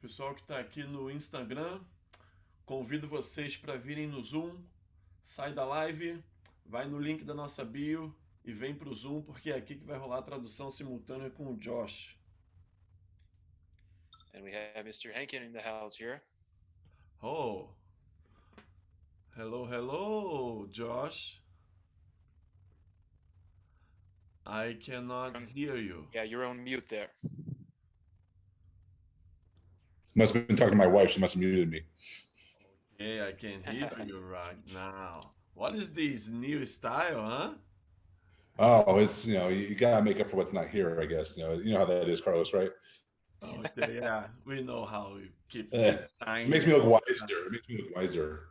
Pessoal que está aqui no Instagram, convido vocês para virem no Zoom. Sai da live, vai no link da nossa bio e vem para o Zoom, porque é aqui que vai rolar a tradução simultânea com o Josh. And we have Mr. Henkin in the house here. Oh, hello, Josh. I cannot hear you. Yeah, you're on mute there. Must have been talking to my wife. She must have muted me. Okay, I can hear you right now. What is this new style, huh? Oh, it's, you gotta make up for what's not here, I guess. You know how that is, Carlos, right? Okay, yeah, we know how we keep It makes me look wiser. It makes me look wiser.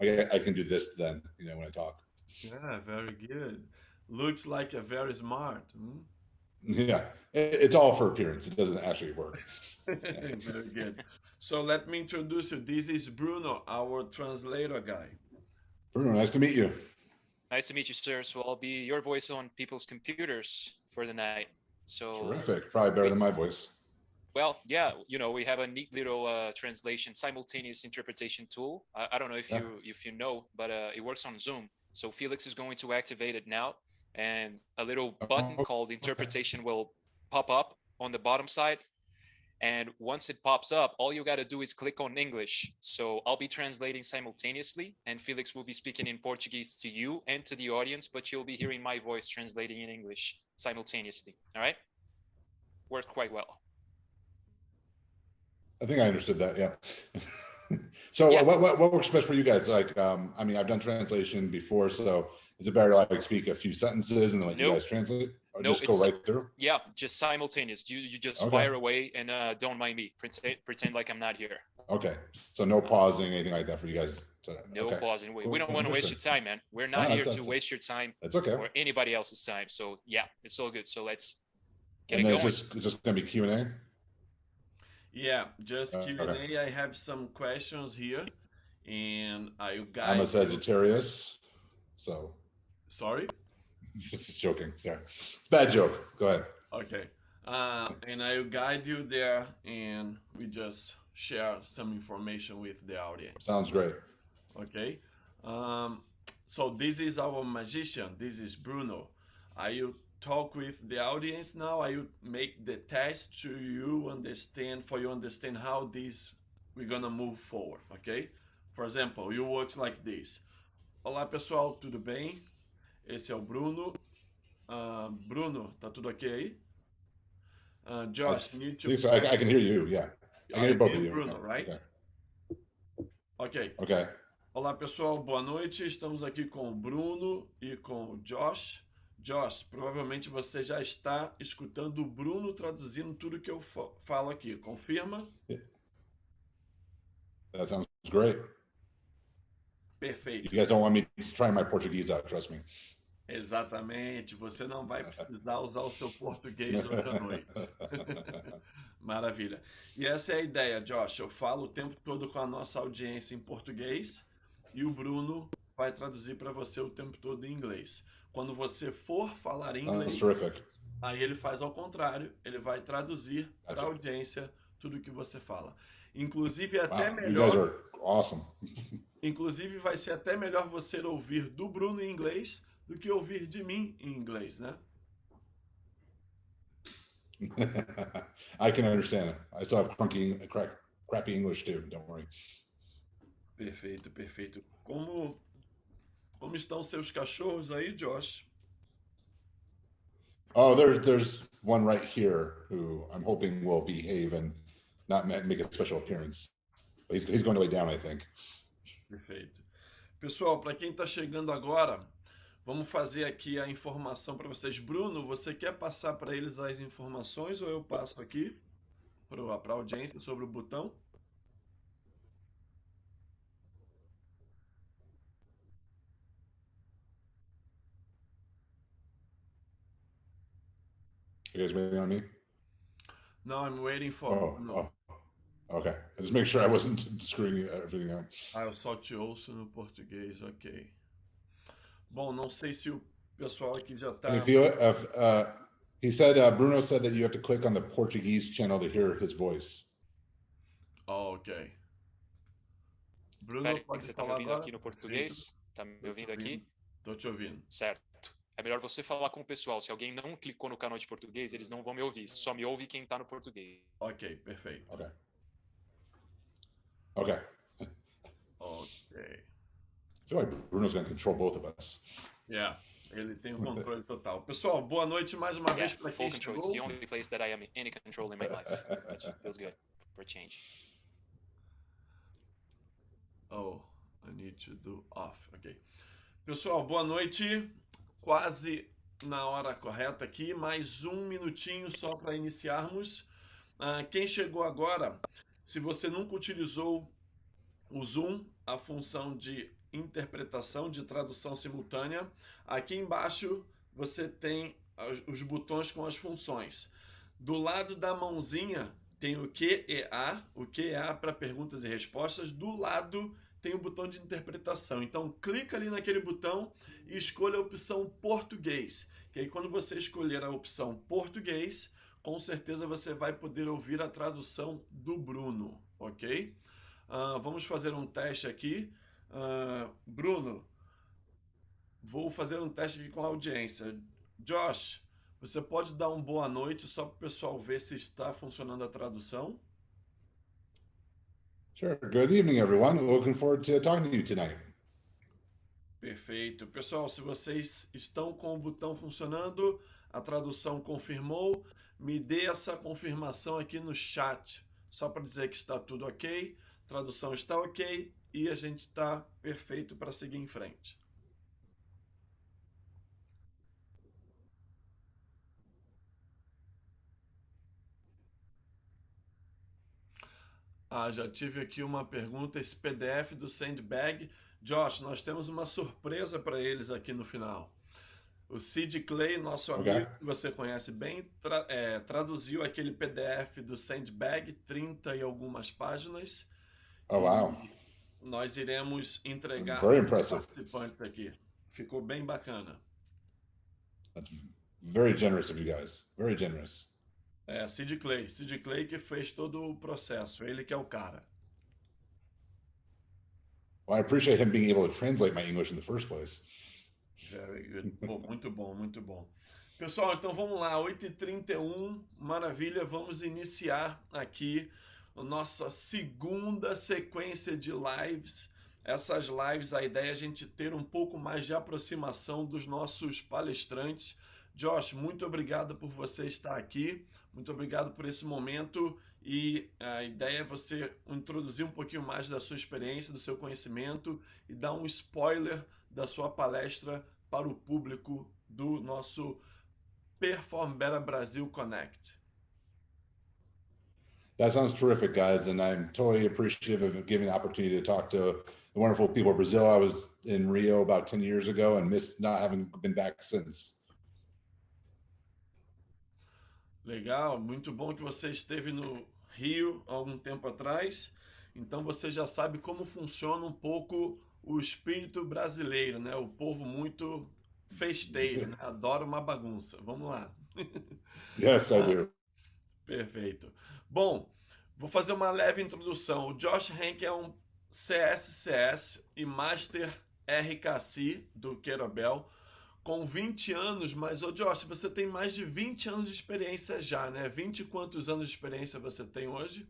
I can do this then, when I talk. Yeah, very good. Looks like a very smart. Yeah, it's all for appearance. It doesn't actually work. Very good. So let me introduce you. This is Bruno, our translator guy. Bruno, nice to meet you. Nice to meet you, sir. So I'll be your voice on people's computers for the night. So terrific. Probably better than my voice. Well, yeah, we have a neat little translation, simultaneous interpretation tool. I don't know if you know, but it works on Zoom. So Felix is going to activate it now, and a little button called interpretation will pop up on the bottom side. And once it pops up, all you got to do is click on English. So I'll be translating simultaneously, and Felix will be speaking in Portuguese to you and to the audience, but you'll be hearing my voice translating in English simultaneously. All right? Worked quite well. I think I understood that. Yeah. So yeah. What works best for you guys? Like, I've done translation before, so is it better to like speak a few sentences and then you guys translate, or just go right through? Yeah, just simultaneous. You just fire away and don't mind me. Pretend like I'm not here. Okay. So no pausing, anything like that for you guys. No pausing. We don't want to waste your time, man. We're not here to waste your time. That's okay. Or anybody else's time. So yeah, it's all good. So let's get it going. It's just gonna be Q&A. Yeah, just Q&A. Okay. I have some questions here, and you guys. I'm a Sagittarius, so. Sorry? Just joking. Sorry, it's a bad joke. Go ahead. Okay, and I will guide you there, and we just share some information with the audience. Sounds great. Okay, so this is our magician. This is Bruno. I will talk with the audience now. I will make the test to you understand how we're gonna move forward, okay? For example, you work like this. Olá pessoal, tudo bem? Esse é o Bruno. Bruno, tá tudo ok aí? Josh, need to... I can hear you, yeah. I can hear both of you. Bruno, right? Okay. Olá pessoal, boa noite. Estamos aqui com o Bruno e com o Josh. Josh, provavelmente você já está escutando o Bruno traduzindo tudo que eu falo aqui. Confirma? That sounds great. Perfeito. You guys don't want me trying my Portuguese out, trust me. Exatamente. Você não vai precisar usar o seu português hoje à noite. Maravilha. E essa é a ideia, Josh. Eu falo o tempo todo com a nossa audiência em português e o Bruno vai traduzir para você o tempo todo em inglês. Quando você for falar em inglês, aí ele faz ao contrário, ele vai traduzir para a audiência tudo que você fala. Inclusive até melhor. You guys are awesome. Inclusive vai ser até melhor você ouvir do Bruno em inglês do que ouvir de mim em inglês, né? I can understand. I still have crappy English too. Don't worry. Perfeito. Como estão seus cachorros aí, Josh? Oh, there's one right here who I'm hoping will behave and not make a special appearance. But he's going to lay down, I think. Perfeito. Pessoal, para quem está chegando agora, vamos fazer aqui a informação para vocês. Bruno, você quer passar para eles as informações ou eu passo aqui para a audiência sobre o botão? You guys waiting on me? No, I'm waiting for... Okay. Just make sure I wasn't screwing everything up. Eu só te ouço no português, ok. Bom, não sei se o pessoal aqui já está... He said, Bruno said that you have to click on the Portuguese channel to hear his voice. Ok. Bruno, Félix, pode você está me falar ouvindo agora? aqui no português? Está me ouvindo aqui? Estou te ouvindo. Certo. É melhor você falar com o pessoal. Se alguém não clicou no canal de português, eles não vão me ouvir. Só me ouve quem está no português. Ok, perfeito. Okay. Okay. Ok. I feel like Bruno's going to control both of us. Yeah, ele tem o controle total. Pessoal, boa noite mais uma vez para quem Full control. It's the chegou. only place that I am in any control in my life. It feels good for a change. Oh, I need to do off. Ok. Pessoal, boa noite. Quase na hora correta aqui. Mais um minutinho só para iniciarmos. Quem chegou agora, se você nunca utilizou o Zoom, a função de interpretação, de tradução simultânea, aqui embaixo você tem os botões com as funções. Do lado da mãozinha tem o QEA para perguntas e respostas. Do lado tem o botão de interpretação. Então clica ali naquele botão e escolha a opção português. Que aí quando você escolher a opção português, com certeza você vai poder ouvir a tradução do Bruno, ok? Vamos fazer um teste aqui. Bruno, vou fazer um teste aqui com a audiência. Josh, você pode dar uma boa noite só para o pessoal ver se está funcionando a tradução? Sure. Good evening, everyone. Looking forward to talking to you tonight. Perfeito. Pessoal, se vocês estão com o botão funcionando, a tradução confirmou, me dê essa confirmação aqui no chat, só para dizer que está tudo ok, tradução está ok e a gente está perfeito para seguir em frente. Já tive aqui uma pergunta, esse PDF do Sandbag. Josh, nós temos uma surpresa para eles aqui no final. O Sid Clay, nosso amigo que você conhece bem, traduziu aquele PDF do Sandbag, 30 e algumas páginas. Oh, wow. Nós iremos entregar Very aos impressive. participantes aqui. Ficou bem bacana. That's very generous of you guys. Very generous. Sid Clay que fez todo o processo, ele que é o cara. Well, I appreciate him being able to translate my English in the first place. Very good. Pô, muito bom, muito bom. Pessoal, então vamos lá, 8h31, maravilha, vamos iniciar aqui a nossa segunda sequência de lives. Essas lives, a ideia é a gente ter um pouco mais de aproximação dos nossos palestrantes. Josh, muito obrigado por você estar aqui, muito obrigado por esse momento e a ideia é você introduzir um pouquinho mais da sua experiência, do seu conhecimento e dar um spoiler da sua palestra para o público do nosso Perform Better Brasil Connect. That sounds terrific, guys, and I'm totally appreciative of giving the opportunity to talk to the wonderful people of Brazil. I was in Rio about 10 years ago and missed not having been back since. Legal, muito bom que você esteve no Rio há algum tempo atrás. Então você já sabe como funciona um pouco o espírito brasileiro, né? O povo muito festeiro, né? Adora uma bagunça. Vamos lá. Yes, I do. Perfeito. Bom, vou fazer uma leve introdução. O Josh Henkin é um CSCS e Master RKC do Querobel, com 20 anos, mas, ô Josh, você tem mais de 20 anos de experiência já, né? 20 e quantos anos de experiência você tem hoje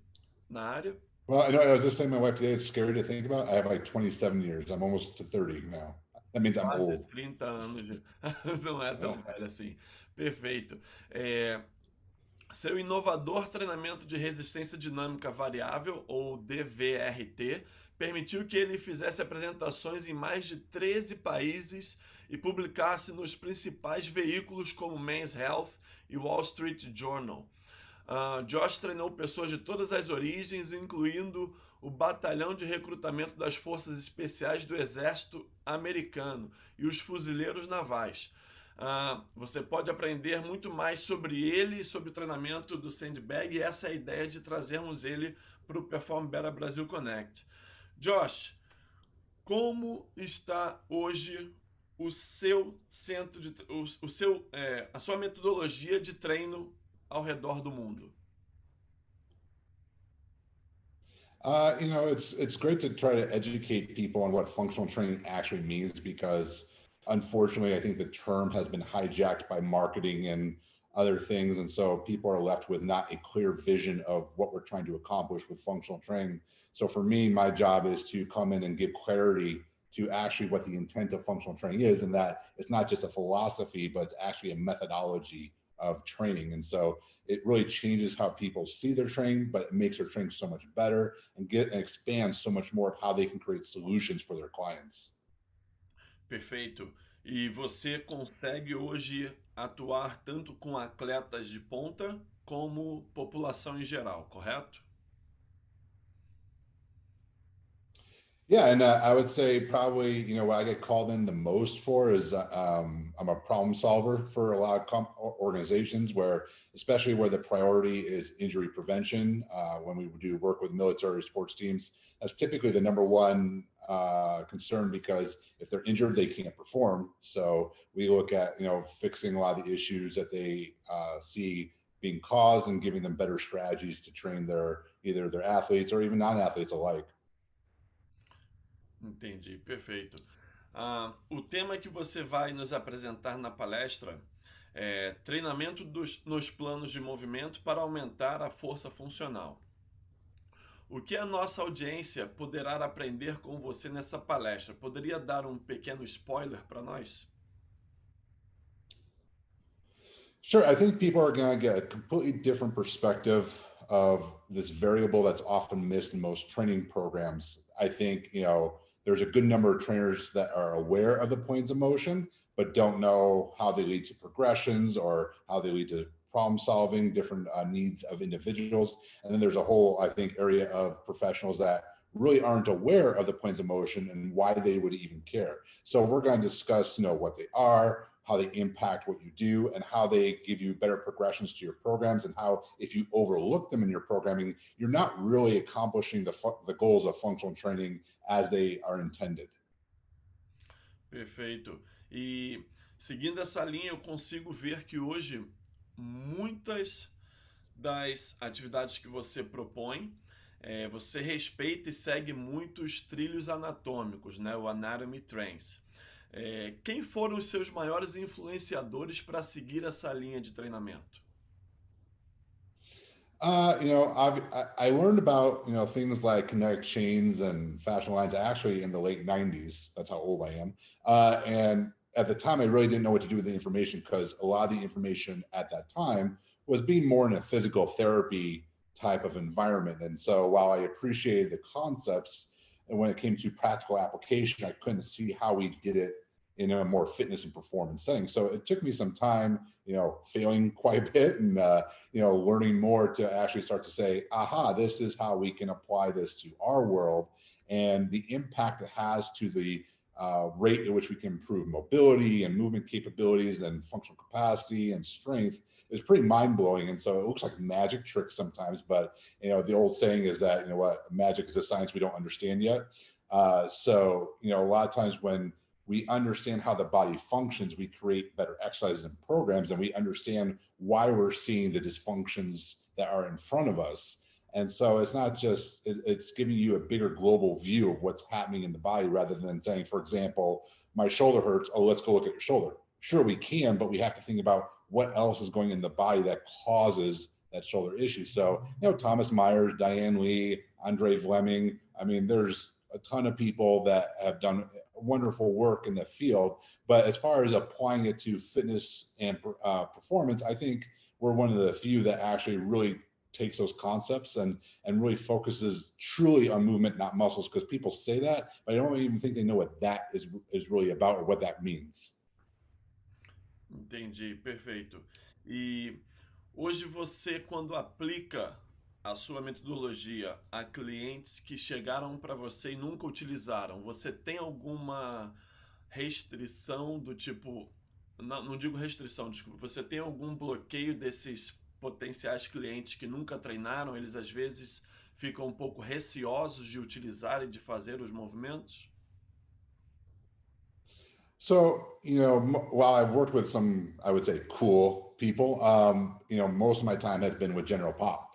na área? Well, I know I was just saying to my wife today, it's scary to think about. I have like 27 years. I'm almost to 30 now. That means I'm Quase old. 30 anos. Não é tão velho assim. Perfeito. Seu inovador treinamento de resistência dinâmica variável, ou DVRT, permitiu que ele fizesse apresentações em mais de 13 países e publicasse nos principais veículos como Men's Health e Wall Street Journal. Josh treinou pessoas de todas as origens, incluindo o Batalhão de Recrutamento das Forças Especiais do Exército Americano e os Fuzileiros Navais. Você pode aprender muito mais sobre ele e sobre o treinamento do Sandbag, e essa é a ideia de trazermos ele para o Perform Better Brasil Connect. Josh, como está hoje o seu centro de a sua metodologia de treino ao redor do mundo? It's great to try to educate people on what functional training actually means because unfortunately, I think the term has been hijacked by marketing and other things. And so people are left with not a clear vision of what we're trying to accomplish with functional training. So for me, my job is to come in and give clarity to actually what the intent of functional training is, and that it's not just a philosophy, but it's actually a methodology of training. And so it really changes how people see their training, but it makes their training so much better and expands so much more of how they can create solutions for their clients. Perfeito. E você consegue hoje atuar tanto com atletas de ponta como população em geral, correto? Yeah, and I would say probably, what I get called in the most for is I'm a problem solver for a lot of organizations where, especially where the priority is injury prevention. When we do work with military sports teams, that's typically the number one concern because if they're injured, they can't perform. So we look at, fixing a lot of the issues that they see being caused and giving them better strategies to train either their athletes or even non-athletes alike. Entendi, perfeito. O tema que você vai nos apresentar na palestra é treinamento nos planos de movimento para aumentar a força funcional. O que a nossa audiência poderá aprender com você nessa palestra? Poderia dar um pequeno spoiler para nós? Sure. I think people are going to get a completely different perspective of this variable that's often missed in most training programs. I think, there's a good number of trainers that are aware of the points of motion, but don't know how they lead to progressions or how they lead to problem solving, different needs of individuals. And then there's a whole, I think, area of professionals that really aren't aware of the points of motion and why they would even care. So we're going to discuss, what they are, how they impact what you do, and how they give you better progressions to your programs, and how if you overlook them in your programming, you're not really accomplishing the goals of functional training as they are intended. Perfeito. E seguindo essa linha, eu consigo ver que hoje muitas das atividades que você propõe, você respeita e segue muitos trilhos anatômicos, né? O Anatomy Trains. Quem foram os seus maiores influenciadores para seguir essa linha de treinamento? I learned about, things like kinetic chains and fascial lines actually in the late 90s. That's how old I am. And at the time, I really didn't know what to do with the information because a lot of the information at that time was being more in a physical therapy type of environment. And so while I appreciated the concepts, and when it came to practical application, I couldn't see how we did it in a more fitness and performance setting. So it took me some time, failing quite a bit and, learning more to actually start to say, aha, this is how we can apply this to our world. And the impact it has to the rate at which we can improve mobility and movement capabilities and functional capacity and strength is pretty mind-blowing. And so it looks like magic tricks sometimes, but the old saying is that, magic is a science we don't understand yet. So a lot of times when we understand how the body functions, we create better exercises and programs, and we understand why we're seeing the dysfunctions that are in front of us. And so it's not just, it's giving you a bigger global view of what's happening in the body rather than saying, for example, my shoulder hurts. Oh, let's go look at your shoulder. Sure, we can, but we have to think about what else is going in the body that causes that shoulder issue. So, Thomas Myers, Diane Lee, Andre Fleming, there's a ton of people that have done wonderful work in the field. But as far as applying it to fitness and performance, I think we're one of the few that actually really takes those concepts and really focuses truly on movement, not muscles, because people say that, but I don't even think they know what that is really about or what that means. Entendi, perfeito. E hoje você, quando aplica a sua metodologia a clientes que chegaram para você e nunca utilizaram, você tem alguma restrição do tipo, não digo restrição, desculpa, você tem algum bloqueio desses potenciais clientes que nunca treinaram? Eles às vezes ficam um pouco receosos de utilizar e de fazer os movimentos? So, while I've worked with some, I would say, cool people, most of my time has been with general pop.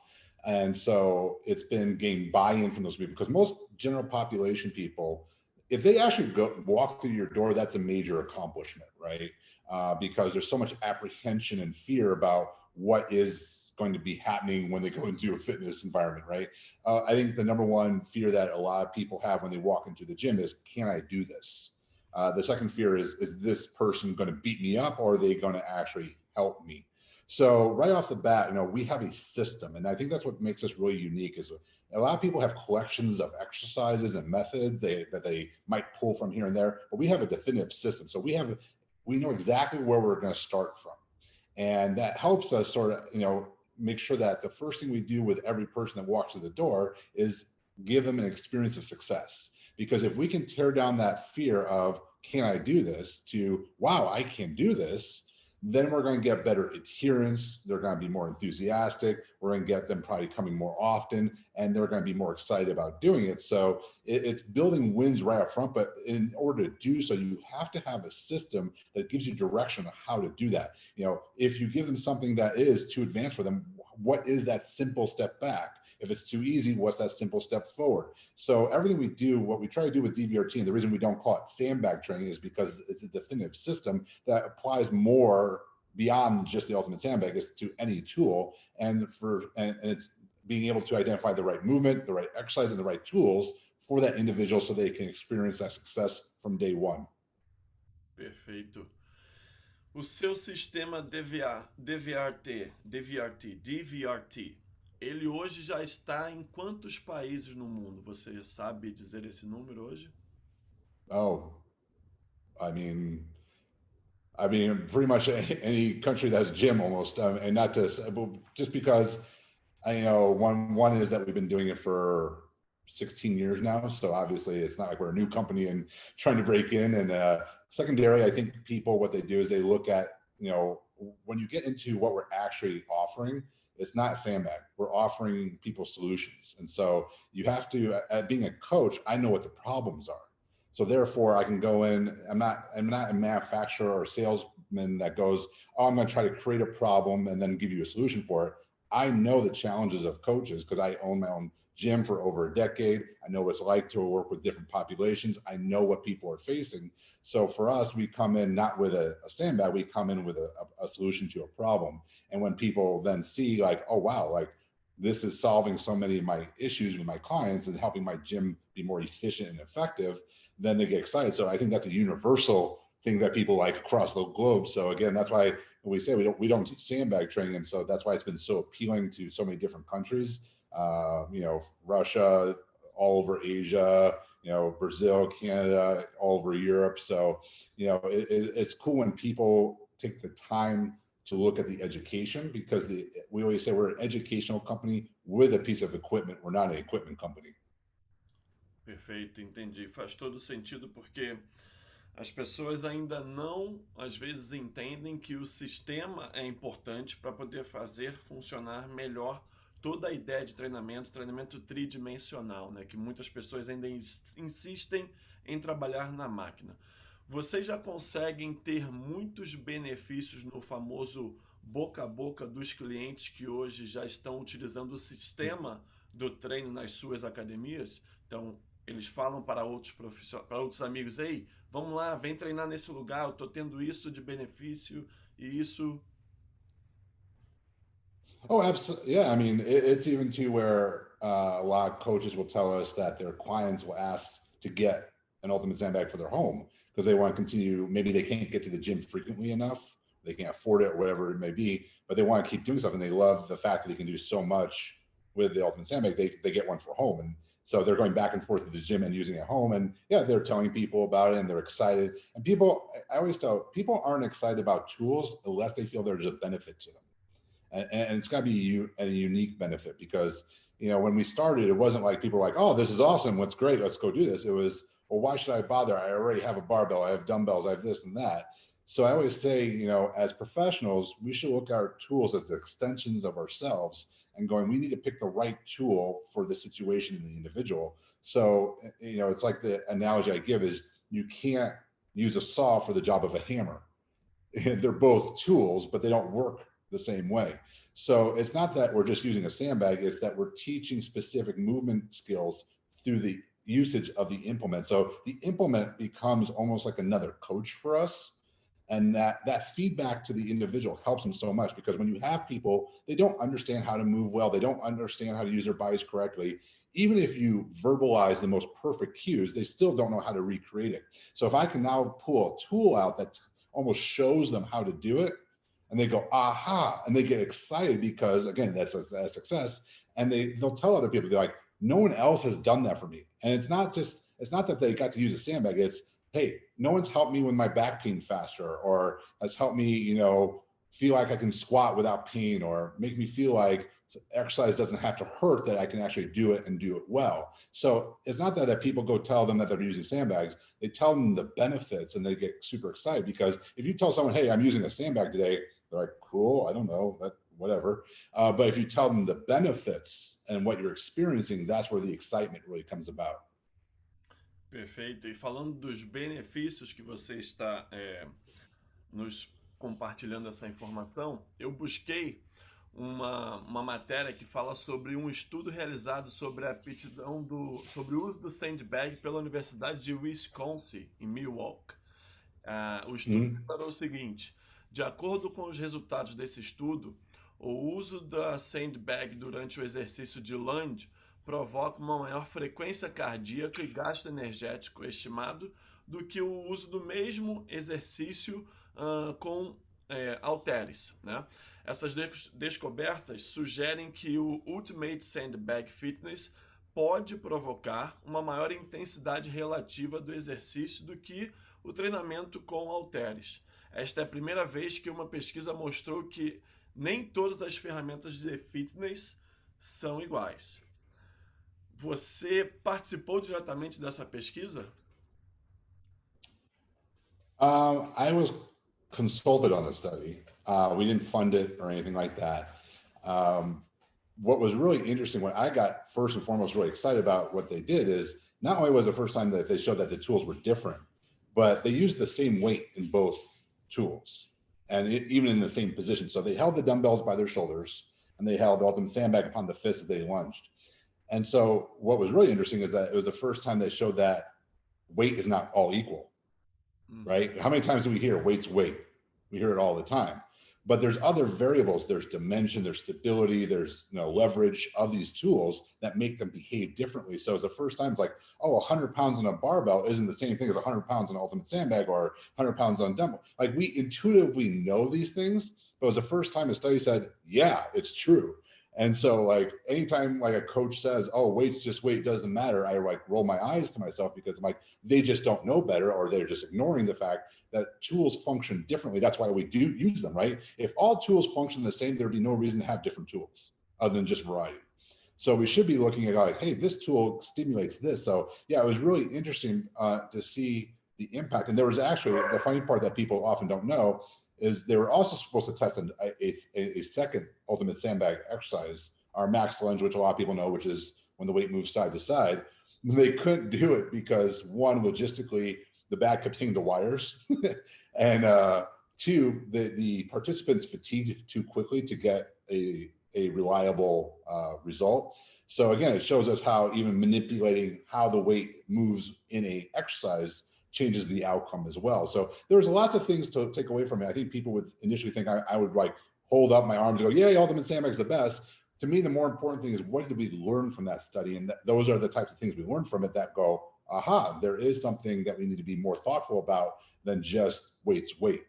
And so it's been getting buy-in from those people, because most general population people, if they actually walk through your door, that's a major accomplishment, right? Because there's so much apprehension and fear about what is going to be happening when they go into a fitness environment, right? I think the number one fear that a lot of people have when they walk into the gym is, can I do this? The second fear is this person going to beat me up, or are they going to actually help me? So right off the bat, we have a system, and I think that's what makes us really unique. Is a lot of people have collections of exercises and methods that they might pull from here and there, but we have a definitive system. So we know exactly where we're going to start from, and that helps us sort of make sure that the first thing we do with every person that walks through the door is give them an experience of success. Because if we can tear down that fear of, can I do this, to, wow, I can do this, then we're going to get better adherence. They're going to be more enthusiastic. We're going to get them probably coming more often, and they're going to be more excited about doing it. So it's building wins right up front. But in order to do so, you have to have a system that gives you direction on how to do that. If you give them something that is too advanced for them, what is that simple step back? If it's too easy, what's that simple step forward? So everything we do, what we try to do with DVRT, and the reason we don't call it sandbag training is because it's a definitive system that applies more beyond just the ultimate sandbag, is to any tool. And it's being able to identify the right movement, the right exercise, and the right tools for that individual so they can experience that success from day one. Perfeito. O seu sistema DVRT, ele hoje já está em quantos países no mundo? Você sabe dizer esse número hoje? Oh, I mean, pretty much any country that's gym almost, and not just because one is that we've been doing it for 16 years now. So obviously it's not like we're a new company and trying to break in. And secondary, I think people, what they do is they look at, when you get into what we're actually offering, it's not sandbag. We're offering people solutions. And so you have to, being a coach, I know what the problems are. So therefore I can go in, I'm not a manufacturer or salesman that goes, oh, I'm going to try to create a problem and then give you a solution for it. I know the challenges of coaches because I own my own gym for over a decade. I know what it's like to work with different populations. I know what people are facing. So for us, we come in not with a sandbag, we come in with a solution to a problem. And when people then see like, oh, wow, like this is solving so many of my issues with my clients and helping my gym be more efficient and effective, then they get excited. So I think that's a universal thing that people like across the globe. So again, that's why we say we don't teach sandbag training. And so that's why it's been so appealing to so many different countries, Russia, all over Asia, Brazil, Canada, all over Europe. So, it's cool when people take the time to look at the education, because we always say we're an educational company with a piece of equipment. We're not an equipment company. Perfeito, entendi. Faz todo sentido porque as pessoas ainda não, às vezes, entendem que o sistema é importante para poder fazer funcionar melhor toda a ideia de treinamento tridimensional, né? Que muitas pessoas ainda insistem em trabalhar na máquina. Vocês já conseguem ter muitos benefícios no famoso boca a boca dos clientes que hoje já estão utilizando o sistema do treino nas suas academias? Então, eles falam para outros amigos, ei, vamos lá, vem treinar nesse lugar, eu estou tendo isso de benefício e isso. Oh, absolutely. Yeah. I mean, it's even to where a lot of coaches will tell us that their clients will ask to get an ultimate sandbag for their home because they want to continue. Maybe they can't get to the gym frequently enough. They can't afford it or whatever it may be, but they want to keep doing stuff. And they love the fact that they can do so much with the ultimate sandbag. They get one for home. And so they're going back and forth to the gym and using it at home. And yeah, they're telling people about it and they're excited. And I always tell people aren't excited about tools unless they feel there's a benefit to them. And it's got to be a unique benefit because, when we started, it wasn't like people were like, oh, this is awesome. What's great. Let's go do this. It was, well, why should I bother? I already have a barbell. I have dumbbells. I have this and that. So I always say, as professionals, we should look at our tools as extensions of ourselves and going, we need to pick the right tool for the situation in the individual. So, it's like the analogy I give is you can't use a saw for the job of a hammer. They're both tools, but they don't work the same way. So it's not that we're just using a sandbag, it's that we're teaching specific movement skills through the usage of the implement. So the implement becomes almost like another coach for us. And that feedback to the individual helps them so much, because when you have people, they don't understand how to move well, they don't understand how to use their bodies correctly. Even if you verbalize the most perfect cues, they still don't know how to recreate it. So if I can now pull a tool out that almost shows them how to do it, and they go, aha, and they get excited because, again, that's a success. And they'll tell other people, they're like, no one else has done that for me. And it's not that they got to use a sandbag. It's, hey, no one's helped me with my back pain faster, or has helped me, feel like I can squat without pain, or make me feel like exercise doesn't have to hurt, that I can actually do it and do it well. So it's not that people go tell them that they're using sandbags. They tell them the benefits and they get super excited, because if you tell someone, hey, I'm using a sandbag today, they're like, cool, I don't know, that whatever. But if you tell them the benefits and what you're experiencing, that's where the excitement really comes about. Perfeito. E falando dos benefícios que você está nos compartilhando essa informação, eu busquei uma matéria que fala sobre um estudo realizado sobre a aptidão sobre o uso do Sandbag pela Universidade de Wisconsin, em Milwaukee. O estudo declarou o seguinte: de acordo com os resultados desse estudo, o uso da Sandbag durante o exercício de lunge provoca uma maior frequência cardíaca e gasto energético estimado do que o uso do mesmo exercício com halteres, né? Essas descobertas sugerem que o Ultimate Sandbag Fitness pode provocar uma maior intensidade relativa do exercício do que o treinamento com halteres. Esta é a primeira vez que uma pesquisa mostrou que nem todas as ferramentas de fitness são iguais. Você participou diretamente dessa pesquisa? I was consulted on the study. We didn't fund it or anything like that. What was really interesting, what I got first and foremost really excited about what they did, is not only was the first time that they showed that the tools were different, but they used the same weight in both tools, and even in the same position. So they held the dumbbells by their shoulders, and they held the ultimate sandbag upon the fist as they lunged. And so what was really interesting is that it was the first time they showed that weight is not all equal, right? How many times do we hear weight's weight? We hear it all the time. But there's other variables. There's dimension, there's stability, there's leverage of these tools that make them behave differently. So it's the first time it's like, 100 pounds on a barbell isn't the same thing as 100 pounds on an ultimate sandbag, or 100 pounds on dumbbell. Like, we intuitively know these things, but it was the first time a study said, yeah, it's true. And so, like, anytime like a coach says, weight's just weight, doesn't matter, I like roll my eyes to myself, because I'm like, they just don't know better, or they're just ignoring the fact that tools function differently. That's why we do use them, right? If all tools function the same, there'd be no reason to have different tools other than just variety. So we should be looking at like, hey, this tool stimulates this. So yeah, it was really interesting to see the impact. And there was actually, the funny part that people often don't know is they were also supposed to test a second ultimate sandbag exercise, our max lunge, which a lot of people know, which is when the weight moves side to side. They couldn't do it because, one, logistically, the bag contained the wires, and two, the participants fatigued too quickly to get a reliable result. So again, it shows us how even manipulating how the weight moves in a exercise changes the outcome as well. So there's lots of things to take away from it. I think people would initially think I would like hold up my arms and go, yeah, ultimate sandbag is the best. To me, the more important thing is, what did we learn from that study? And those are the types of things we learned from it that go, aha, there is something that we need to be more thoughtful about than just weight's weight.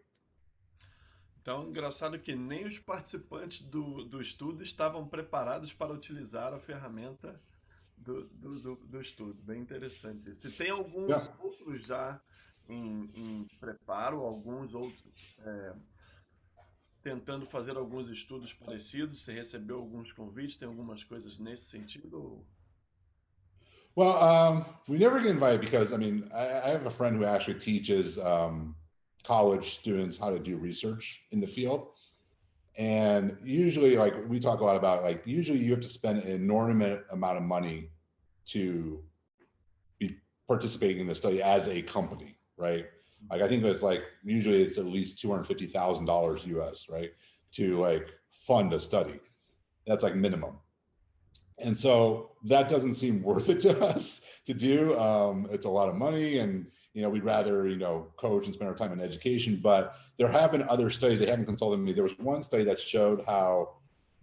Então, engraçado que nem os participantes do estudo estavam preparados para utilizar a ferramenta do estudo. Bem interessante. Se tem alguns outros já em preparo, alguns outros tentando fazer alguns estudos parecidos, você recebeu alguns convites, tem algumas coisas nesse sentido? Well, we never get invited because, I mean, I have a friend who actually teaches college students how to do research in the field. And usually, like, we talk a lot about, like, usually you have to spend an inordinate amount of money to be participating in the study as a company, right? Like, I think that's like, usually it's at least $250,000 US, right? to like fund a study. That's like minimum. And so that doesn't seem worth it to us to do. It's a lot of money, and we'd rather coach and spend our time in education. But there have been other studies. They haven't consulted me. There was one study that showed how,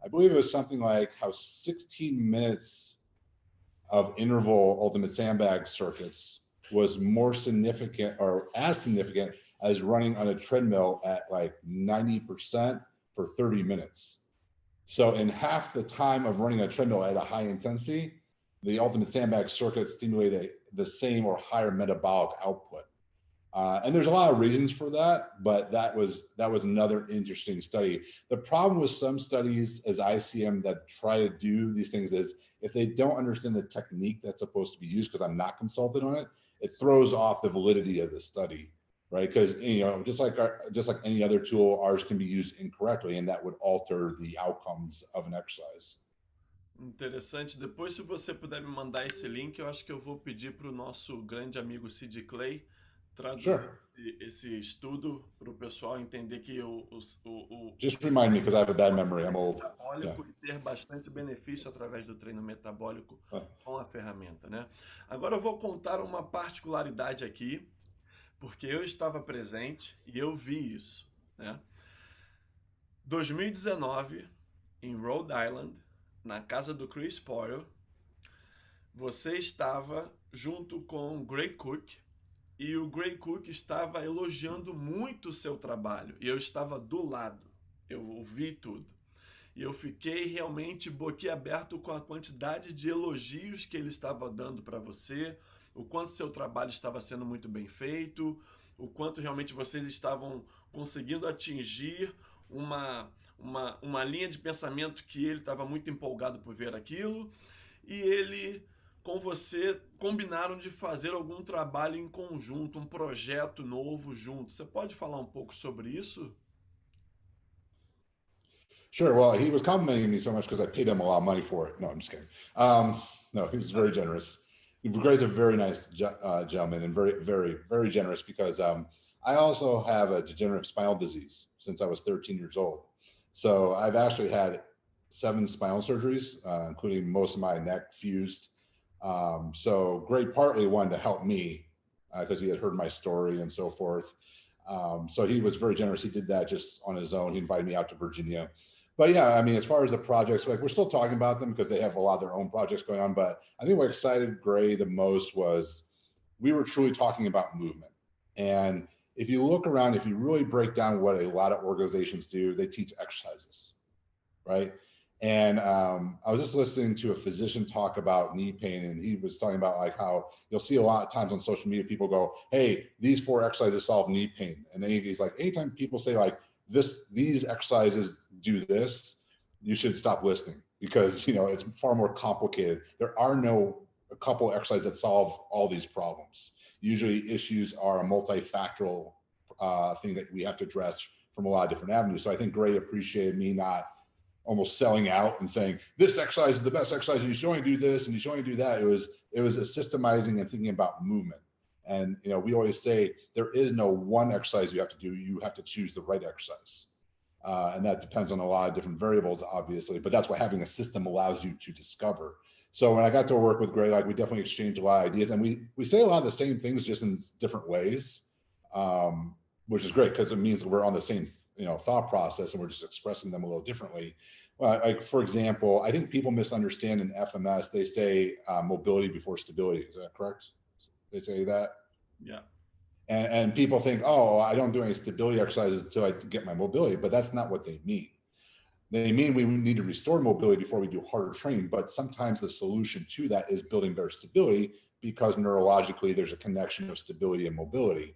I believe it was something like how 16 minutes of interval ultimate sandbag circuits was more significant, or as significant as running on a treadmill at like 90% for 30 minutes. So in half the time of running a treadmill at a high intensity, the ultimate sandbag circuit stimulated the same or higher metabolic output. And there's a lot of reasons for that, but that was another interesting study. The problem with some studies, as I see them, that try to do these things, is if they don't understand the technique that's supposed to be used, because I'm not consulted on it, it throws off the validity of the study, right? Because just like any other tool, ours can be used incorrectly, and that would alter the outcomes of an exercise. Interessante. Depois, se você puder me mandar esse link, eu acho que eu vou pedir para o nosso grande amigo Sid Clay traduzir esse estudo para o pessoal entender que o Just remind me, because I have a bad memory. I'm old. Metabólico e ter bastante benefício através do treino metabólico com a ferramenta, né? Agora eu vou contar uma particularidade aqui, porque eu estava presente e eu vi isso, né? 2019, em Rhode Island, na casa do Chris Poyle, você estava junto com o Gray Cook, e o Gray Cook estava elogiando muito o seu trabalho, e eu estava do lado, eu ouvi tudo. E eu fiquei realmente boquiaberto com a quantidade de elogios que ele estava dando para você, o quanto seu trabalho estava sendo muito bem feito, o quanto realmente vocês estavam conseguindo atingir uma linha de pensamento que ele estava muito empolgado por ver aquilo, e ele com você combinaram de fazer algum trabalho em conjunto, um projeto novo junto. Você pode falar um pouco sobre isso? Sure. Well, he was complimenting me so much because I paid him a lot of money for it. No, I'm just kidding. No, he's very generous. Gray's a very nice gentleman, and very, very, very generous, because I also have a degenerative spinal disease since I was 13 years old. So I've actually had 7 spinal surgeries, including most of my neck fused. So Gray partly wanted to help me because he had heard my story and so forth. So he was very generous. He did that just on his own. He invited me out to Virginia. But yeah, I mean, as far as the projects, like, we're still talking about them because they have a lot of their own projects going on. But I think what excited Gray the most was we were truly talking about movement. And if you look around, if you really break down what a lot of organizations do, they teach exercises, right? And I was just listening to a physician talk about knee pain, and he was talking about like how you'll see a lot of times on social media, people go, hey, these 4 exercises solve knee pain. And then he's like, anytime people say like these exercises do this, you should stop listening, because it's far more complicated. There are a couple exercises that solve all these problems. Usually issues are a multifactorial thing that we have to address from a lot of different avenues. So I think Gray appreciated me not almost selling out and saying this exercise is the best exercise and you should only do this and you should only do that. It was a systemizing and thinking about movement. And we always say there is no one exercise you have to do. You have to choose the right exercise. And that depends on a lot of different variables, obviously, but that's what having a system allows you to discover. So when I got to work with Gray, like, we definitely exchanged a lot of ideas, and we say a lot of the same things, just in different ways, which is great because it means we're on the same thought process, and we're just expressing them a little differently. Like, for example, I think people misunderstand in FMS, they say mobility before stability. Is that correct? They say that? Yeah. And people think, oh, I don't do any stability exercises until I get my mobility, but that's not what they mean. They mean we need to restore mobility before we do harder training, but sometimes the solution to that is building better stability, because neurologically there's a connection of stability and mobility.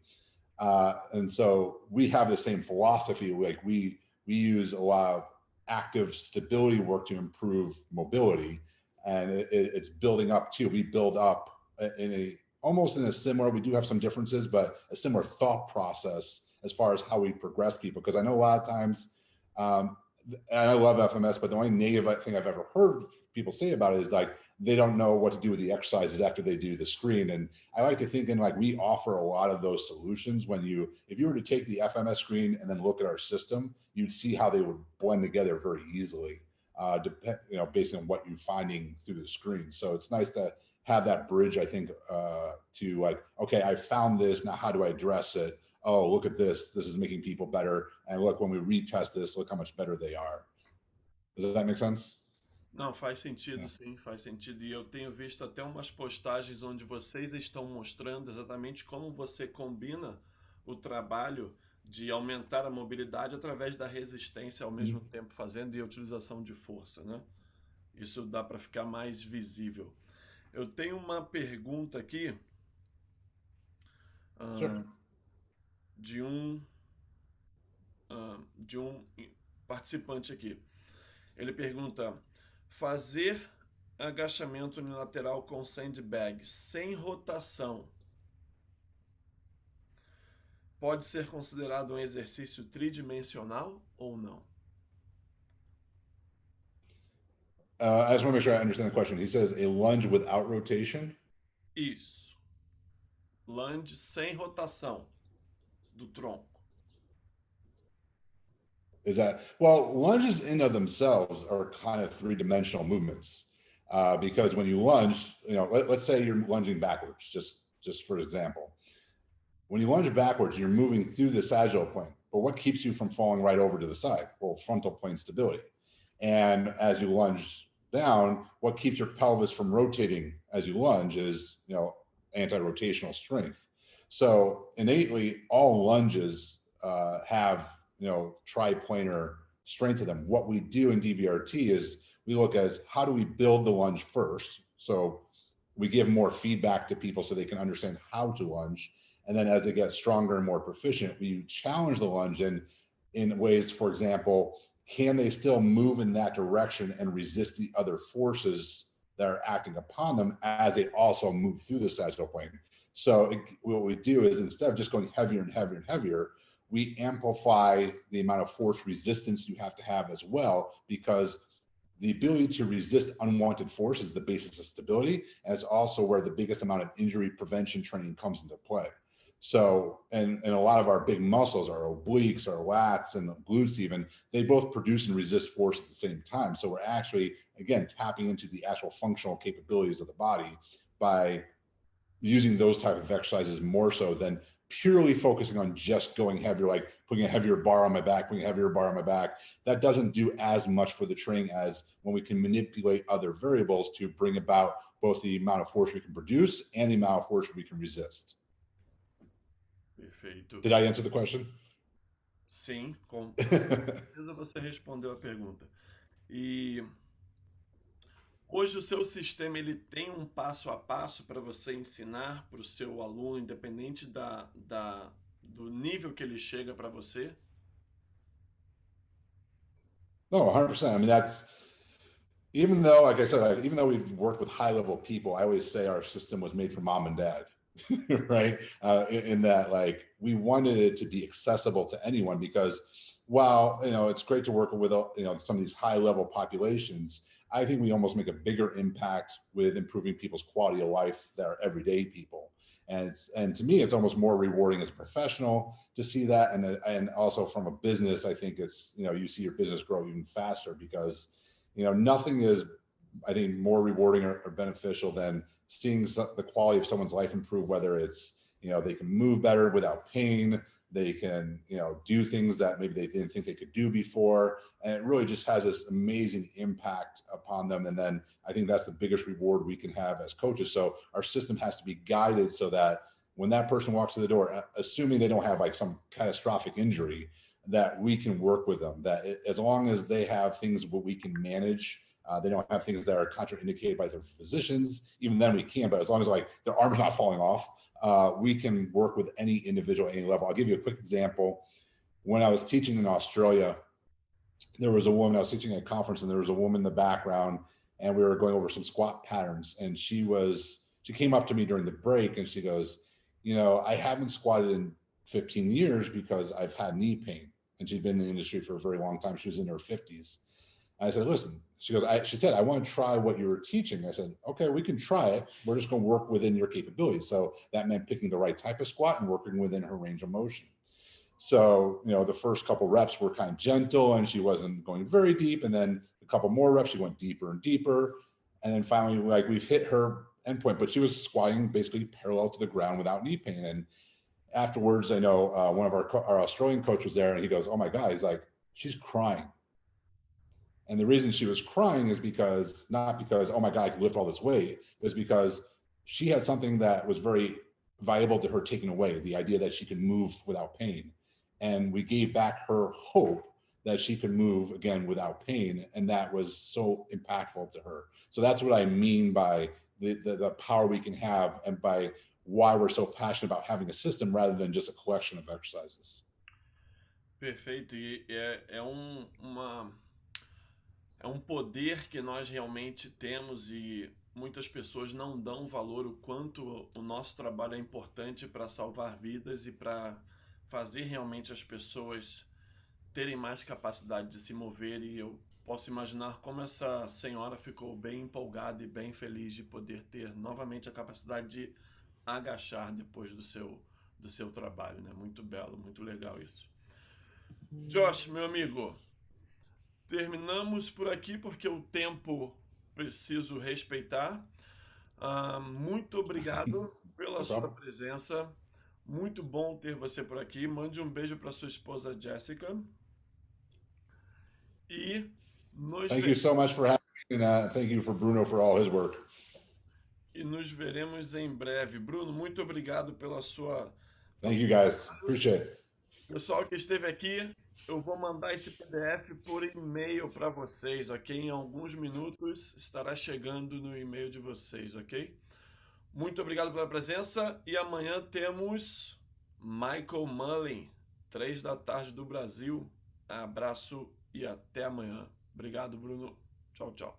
And so we have the same philosophy. Like, we use a lot of active stability work to improve mobility, and it's building up too. We build up almost in a similar, we do have some differences, but a similar thought process as far as how we progress people. Because I know a lot of times, and I love FMS, but the only negative thing I've ever heard people say about it is like, they don't know what to do with the exercises after they do the screen. And I like to think in like, we offer a lot of those solutions. If you were to take the FMS screen and then look at our system, you'd see how they would blend together very easily, based on what you're finding through the screen. So it's nice to have that bridge, I think, to like, okay, I found this, now how do I address it? Oh, look at this. This is making people better. And look, when we retest this, look how much better they are. Does that make sense? Não, faz sentido, sim, faz sentido. E eu tenho visto até umas postagens onde vocês estão mostrando exatamente como você combina o trabalho de aumentar a mobilidade através da resistência ao mesmo tempo fazendo e a utilização de força, né? Isso dá para ficar mais visível. Eu tenho uma pergunta aqui Sure. de um participante aqui. Ele pergunta: fazer agachamento unilateral com sandbag sem rotação pode ser considerado um exercício tridimensional ou não? I just want to make sure I understand the question. He says a lunge without rotation. Isso. Lunge sem rotação do tronco. Is that, well, lunges in of themselves are kind of three-dimensional movements, because when you lunge, let's say you're lunging backwards, just for example. When you lunge backwards, you're moving through the sagittal plane, but what keeps you from falling right over to the side? Well, frontal plane stability. And as you lunge down, what keeps your pelvis from rotating as you lunge is, anti-rotational strength. So innately, all lunges have triplanar strength to them. What we do in DVRT is we look at how do we build the lunge first. So we give more feedback to people so they can understand how to lunge. And then as they get stronger and more proficient, we challenge the lunge in ways, for example, can they still move in that direction and resist the other forces that are acting upon them as they also move through the sagittal plane? So what we do is, instead of just going heavier and heavier and heavier, we amplify the amount of force resistance you have to have as well, because the ability to resist unwanted force is the basis of stability. And it's also where the biggest amount of injury prevention training comes into play. So, and a lot of our big muscles, our obliques, our lats, and glutes even, they both produce and resist force at the same time. So we're actually, again, tapping into the actual functional capabilities of the body by using those type of exercises more so than purely focusing on just going heavier, like putting a heavier bar on my back, putting a heavier bar on my back. That doesn't do as much for the training as when we can manipulate other variables to bring about both the amount of force we can produce and the amount of force we can resist. Perfeito. Did I answer the question? Sim, com certeza você respondeu a pergunta. E hoje o seu sistema ele tem um passo a passo para você ensinar para o seu aluno, independente do nível que ele chega para você? No, 100%. I mean, that's, even though, like I said, even though we've worked with high-level people, I always say our system was made for mom and dad, right? In that, like, we wanted it to be accessible to anyone, because while, it's great to work with, some of these high-level populations, I think we almost make a bigger impact with improving people's quality of life that are everyday people. And to me, it's almost more rewarding as a professional to see that. And also from a business, I think it's, you see your business grow even faster, because, nothing is, I think, more rewarding or beneficial than seeing the quality of someone's life improve, whether it's, they can move better without pain, they can, do things that maybe they didn't think they could do before. And it really just has this amazing impact upon them. And then I think that's the biggest reward we can have as coaches. So our system has to be guided so that when that person walks through the door, assuming they don't have like some catastrophic injury, that we can work with them, that as long as they have things what we can manage, they don't have things that are contraindicated by their physicians, even then we can, but as long as like their arm's not falling off, we can work with any individual at any level. I'll give you a quick example. When I was teaching in Australia, there was a woman, I was teaching at a conference, and there was a woman in the background, and we were going over some squat patterns. And she came up to me during the break, and she goes, I haven't squatted in 15 years because I've had knee pain. and she'd been in the industry for a very long time. She was in her 50s. I said, listen, she said, I want to try what you were teaching. I said, okay, we can try it. We're just going to work within your capabilities. So that meant picking the right type of squat and working within her range of motion. So, the first couple reps were kind of gentle and she wasn't going very deep. And then a couple more reps, she went deeper and deeper. And then finally, like, we've hit her endpoint, but she was squatting basically parallel to the ground without knee pain. And afterwards, I know one of our Australian coach was there and he goes, oh my God, he's like, she's crying. And the reason she was crying is because, not because, oh my God, I can lift all this weight, it was because she had something that was very valuable to her taken away, the idea that she can move without pain. And we gave back her hope that she could move again without pain. And that was so impactful to her. So that's what I mean by the power we can have and by why we're so passionate about having a system rather than just a collection of exercises. Perfeito. E é um poder que nós realmente temos e muitas pessoas não dão valor o quanto o nosso trabalho é importante para salvar vidas e para fazer realmente as pessoas terem mais capacidade de se mover. E eu posso imaginar como essa senhora ficou bem empolgada e bem feliz de poder ter novamente a capacidade de agachar depois do seu trabalho, né? Muito belo, muito legal isso. Josh, meu amigo, terminamos por aqui porque o tempo preciso respeitar. Muito obrigado pela sua presença. Muito bom ter você por aqui. Mande um beijo para sua esposa Jessica. E thank you so much for having me, and thank you for Bruno for all his work. E nos veremos em breve. Bruno, muito obrigado pela sua... Thank you guys. Appreciate it. Pessoal que esteve aqui, eu vou mandar esse PDF por e-mail para vocês, ok? Em alguns minutos estará chegando no e-mail de vocês, ok? Muito obrigado pela presença e amanhã temos Michael Mullin, 3 da tarde do Brasil. Abraço e até amanhã. Obrigado, Bruno. Tchau, tchau.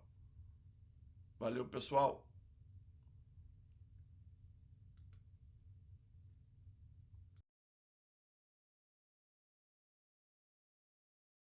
Valeu, pessoal.